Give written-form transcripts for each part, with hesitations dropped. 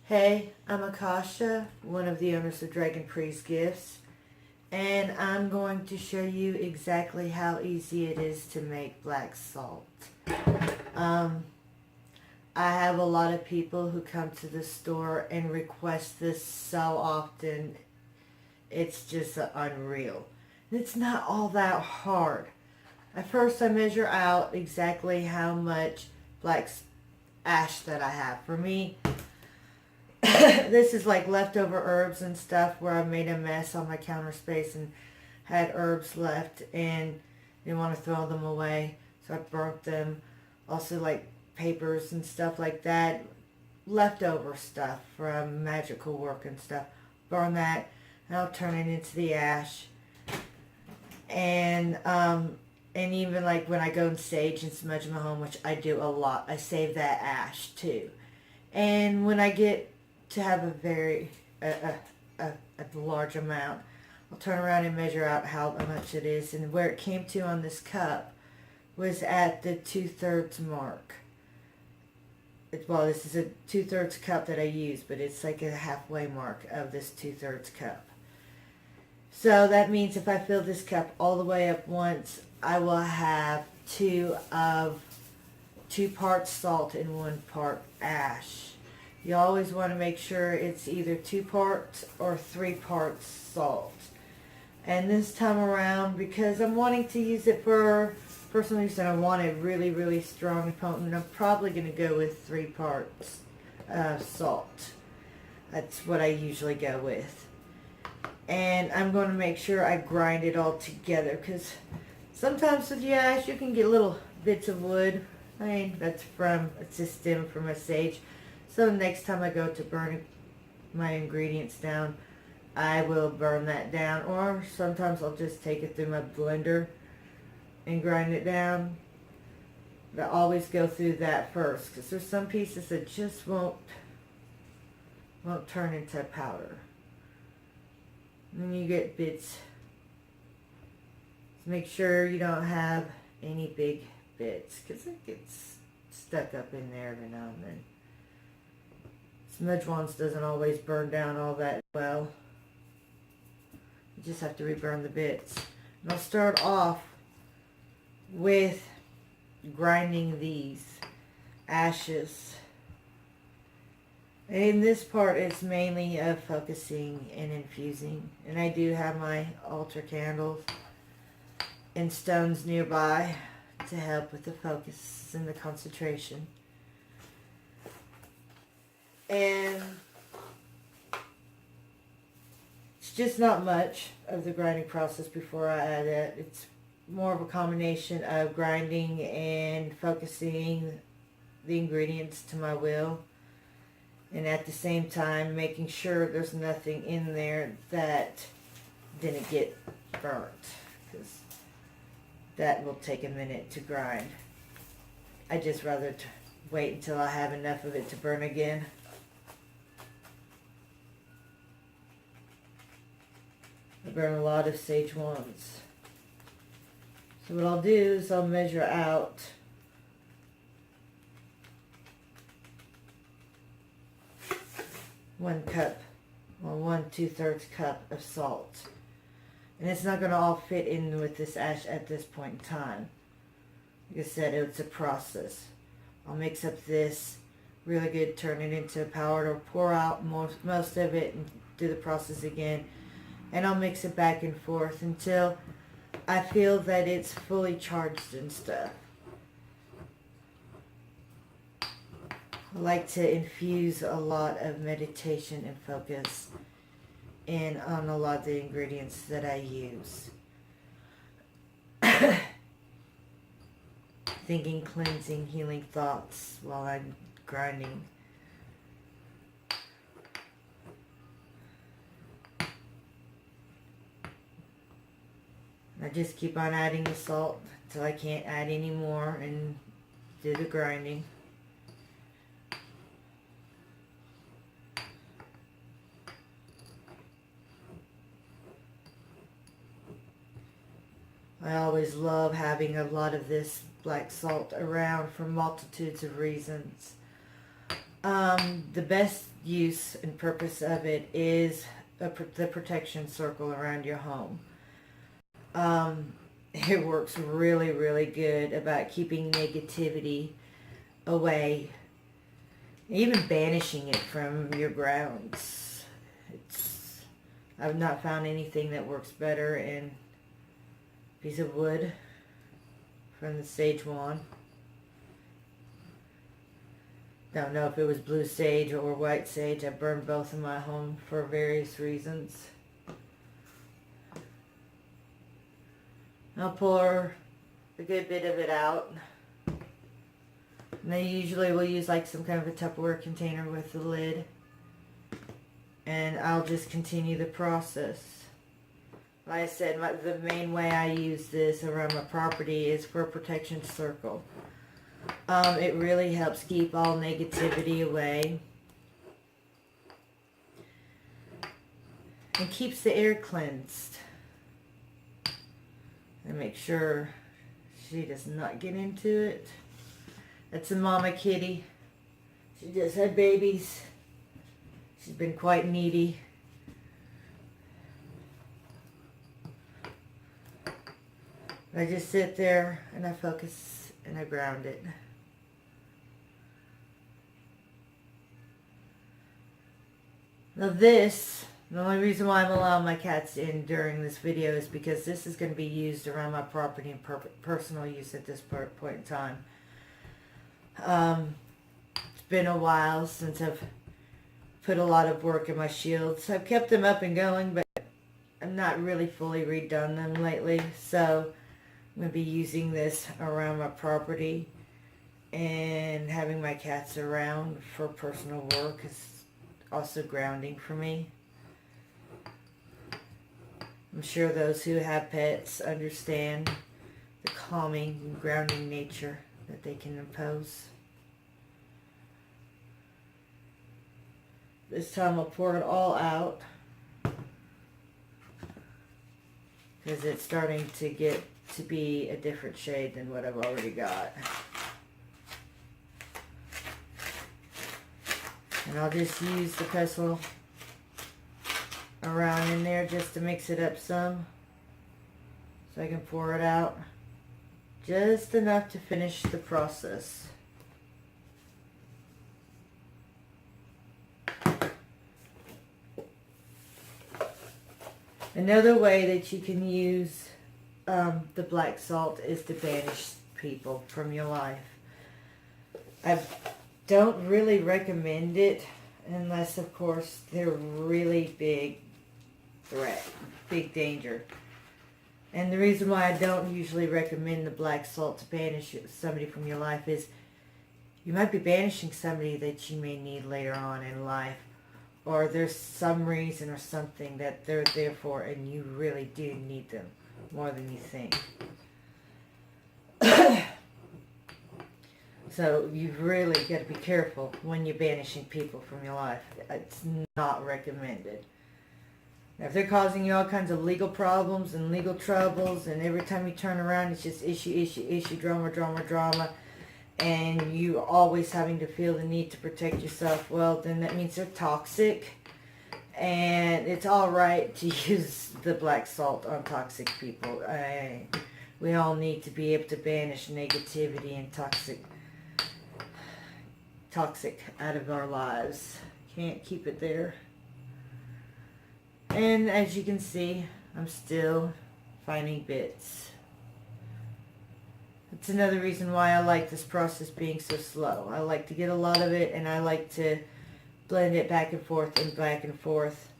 Hey, I'm Akasha, one of the owners of Dragonpri's Gifts, and I'm going to show you exactly how easy it is to make black salt. Um, I have a lot of people who come to the store and request this so often, it's just unreal. And it's not all that hard. At first I measure out exactly how much black ash that I have. For me, this is like leftover herbs and stuff where I made a mess on my counter space and had herbs left and didn't want to throw them away, so I burnt them. Also like papers and stuff like that, leftover stuff from magical work and stuff. Burn that and I'll turn it into the ash. And even like when I go and sage and smudge my home, which I do a lot, I save that ash too. And when I get to have a large amount, I'll turn around and measure out how much it is, and where it came to on this cup was at the 2/3 mark. Well, this is a 2/3 cup that I use, but it's like a halfway mark of this 2/3 cup. So that means if I fill this cup all the way up once, I will have 2 parts salt and 1 part ash. You always want to make sure it's either 2 parts or 3 parts salt. And this time around, because I'm wanting to use it for personal use and I want it really, really strong and potent, I'm probably going to go with 3 parts salt. That's what I usually go with. And I'm going to make sure I grind it all together, because sometimes with the ash you can get little bits of wood. I mean, it's a stem from a sage. So next time I go to burn my ingredients down, I will burn that down. Or sometimes I'll just take it through my blender and grind it down. But I always go through that first, because there's some pieces that just won't turn into powder. And then you get bits. So make sure you don't have any big bits, because it gets stuck up in there every now and then. Smudge wands doesn't always burn down all that well. You just have to reburn the bits. And I'll start off with grinding these ashes. And in this part, it's mainly of focusing and infusing. And I do have my altar candles and stones nearby to help with the focus and the concentration. And it's just not much of the grinding process before I add it. It's more of a combination of grinding and focusing the ingredients to my will, and at the same time making sure there's nothing in there that didn't get burnt, because that will take a minute to grind. I just rather wait until I have enough of it to burn again. I burn a lot of sage wands. So what I'll do is I'll measure out one 2/3 cup of salt. And it's not going to all fit in with this ash at this point in time. Like I said, it's a process. I'll mix up this really good, turn it into a powder, or pour out most of it and do the process again. And I'll mix it back and forth until I feel that it's fully charged and stuff. I like to infuse a lot of meditation and focus in on a lot of the ingredients that I use. Thinking, cleansing, healing thoughts while I'm grinding. I just keep on adding the salt until I can't add any more and do the grinding. I always love having a lot of this black salt around for multitudes of reasons. The best use and purpose of it is the protection circle around your home. It works really, really good about keeping negativity away, even banishing it from your grounds. I've not found anything that works better. In a piece of wood from the sage wand. Don't know if it was blue sage or white sage. I burned both in my home for various reasons. I'll pour a good bit of it out. And I usually will use like some kind of a Tupperware container with the lid. And I'll just continue the process. Like I said, the main way I use this around my property is for a protection circle. It really helps keep all negativity away. And keeps the air cleansed. And make sure she does not get into it. That's a mama kitty. She just had babies. She's been quite needy. I just sit there and I focus and I ground it. Now this, the only reason why I'm allowing my cats in during this video is because this is going to be used around my property and personal use at this point in time. It's been a while since I've put a lot of work in my shields. I've kept them up and going, but I've not really fully redone them lately. So I'm going to be using this around my property, and having my cats around for personal work is also grounding for me. I'm sure those who have pets understand the calming and grounding nature that they can impose. This time I'll pour it all out because it's starting to get to be a different shade than what I've already got. And I'll just use the pestle around in there just to mix it up some, so I can pour it out just enough to finish the process. Another way that you can use the black salt is to banish people from your life. I don't really recommend it unless, of course, they're really big threat, big danger. And the reason why I don't usually recommend the black salt to banish somebody from your life is you might be banishing somebody that you may need later on in life, or there's some reason or something that they're there for and you really do need them more than you think. So you've really got to be careful when you're banishing people from your life. It's not recommended. Now, if they're causing you all kinds of legal problems and legal troubles, and every time you turn around it's just issue, drama, and you always having to feel the need to protect yourself, well, then that means they're toxic. And it's alright to use the black salt on toxic people. We all need to be able to banish negativity and toxic out of our lives. Can't keep it there. And as you can see, I'm still finding bits. That's another reason why I like this process being so slow. I like to get a lot of it, and I like to blend it back and forth and back and forth.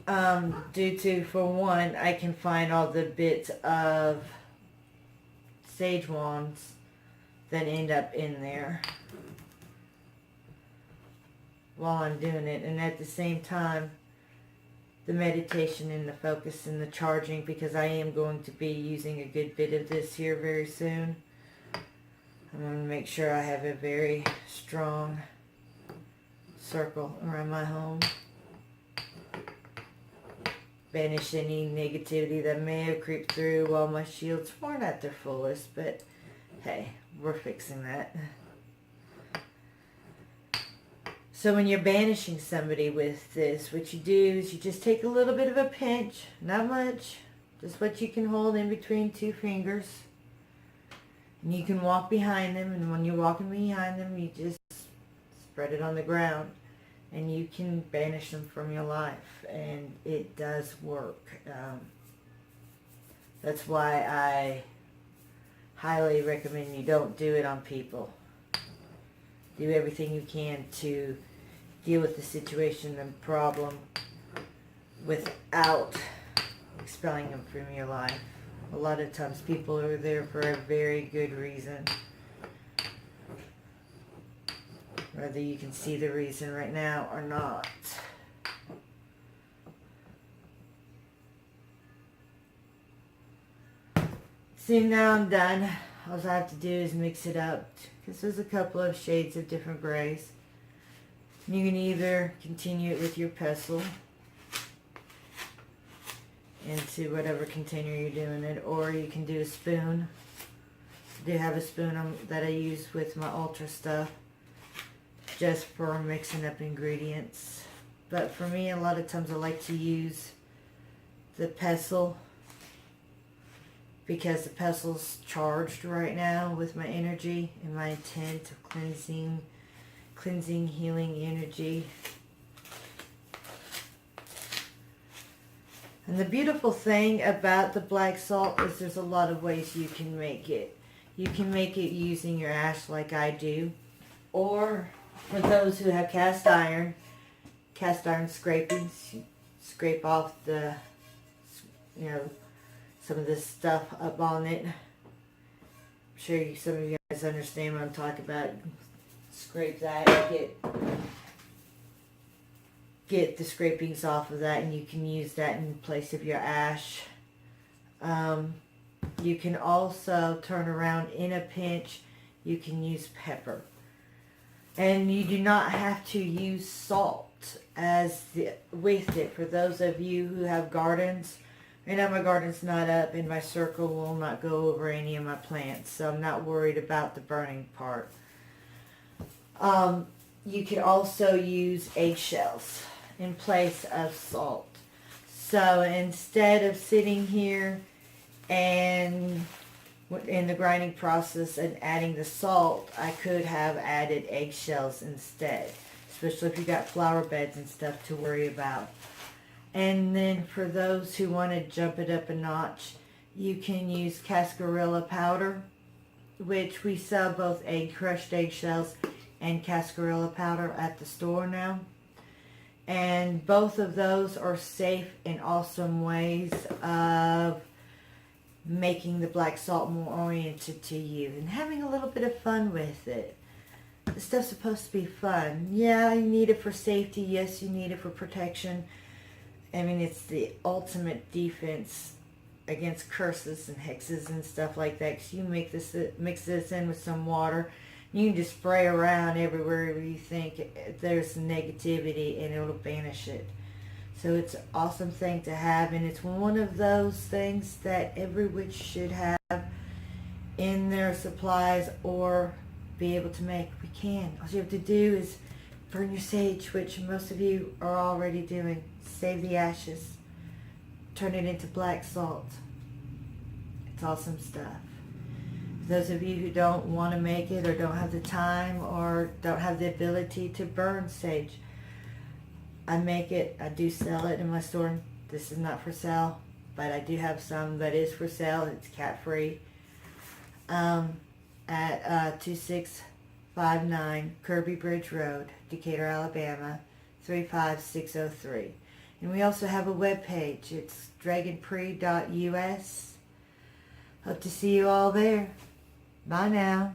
Due to, for one, I can find all the bits of sage wands that end up in there while I'm doing it, and at the same time the meditation and the focus and the charging, because I am going to be using a good bit of this here very soon. I'm going to make sure I have a very strong circle around my home. Banish any negativity that may have creeped through while my shields weren't at their fullest, but hey, we're fixing that. So when you're banishing somebody with this, what you do is you just take a little bit of a pinch, not much, just what you can hold in between two fingers. And you can walk behind them, and when you're walking behind them, you just spread it on the ground. And you can banish them from your life. And it does work. That's why I highly recommend you don't do it on people. Do everything you can to deal with the situation and problem without expelling them from your life. A lot of times people are there for a very good reason. Whether you can see the reason right now or not. See, now I'm done. All I have to do is mix it up, because there's a couple of shades of different grays. You can either continue it with your pestle into whatever container you're doing it, or you can do a spoon. I do have a spoon that I use with my ultra stuff, just for mixing up ingredients. But for me, a lot of times I like to use the pestle, because the pestle's charged right now with my energy and my intent of cleansing, healing energy. And the beautiful thing about the black salt is there's a lot of ways you can make it. You can make it using your ash like I do, or for those who have cast iron scrapings, you scrape off the, some of this stuff up on it. I'm sure some of you guys understand what I'm talking about. Scrape that and get the scrapings off of that, and you can use that in place of your ash. You can also turn around in a pinch. You can use pepper. And you do not have to use salt with it. For those of you who have gardens, right now my garden's not up, and my circle will not go over any of my plants, so I'm not worried about the burning part. You could also use eggshells in place of salt. So instead of sitting here and in the grinding process and adding the salt, I could have added eggshells instead, especially if you got flower beds and stuff to worry about. And then for those who want to jump it up a notch, you can use cascarilla powder, which we sell both crushed eggshells and cascarilla powder at the store now. And both of those are safe and awesome ways of making the black salt more oriented to you and having a little bit of fun with it. This stuff's supposed to be fun. Yeah, you need it for safety. Yes, you need it for protection. I mean, it's the ultimate defense against curses and hexes and stuff like that. Because you mix this in with some water. You can just spray around everywhere where you think there's negativity, and it'll banish it. So it's an awesome thing to have, and it's one of those things that every witch should have in their supplies or be able to make. We can. All you have to do is burn your sage, which most of you are already doing. Save the ashes. Turn it into black salt. It's awesome stuff. Those of you who don't want to make it, or don't have the time, or don't have the ability to burn sage, I make it. I do sell it in my store. This is not for sale, but I do have some that is for sale. It's cat free. At 2659 Kirby Bridge Road, Decatur, Alabama 35603. And we also have a web page. It's dragonpri.us. Hope to see you all there. Bye now.